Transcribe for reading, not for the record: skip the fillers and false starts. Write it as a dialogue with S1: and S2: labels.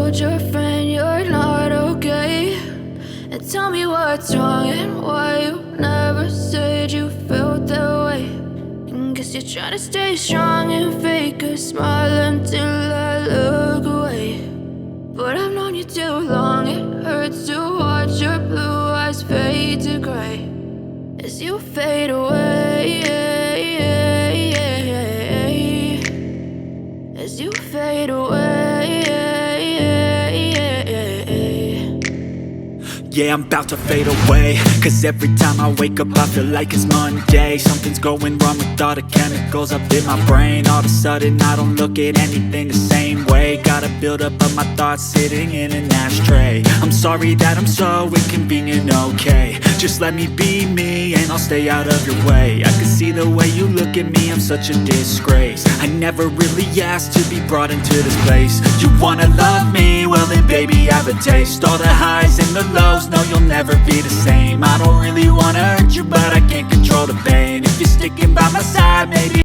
S1: told your friend you're not okay, and tell me what's wrong and why you never said you felt that way. And guess you're trying to stay strong and fake a smile until I look away. But I've known you too long, it hurts to watch your blue eyes fade to gray as you fade away, as you fade away.
S2: Yeah, I'm about to fade away, cause every time I wake up I feel like it's Monday. Something's going wrong with all the chemicals up in my brain. All of a sudden I don't look at anything the same way. Got a build up of my thoughts sitting in an ashtray. I'm sorry that I'm so inconvenient, okay. Just let me be me and I'll stay out of your way. I can see the way you look at me, I'm such a disgrace. I never really asked to be brought into this place. You wanna love me? Well then baby have a taste. All the highs and the lows, no you'll never be the same. I don't really wanna hurt you but I can't control the pain. If you're sticking by my side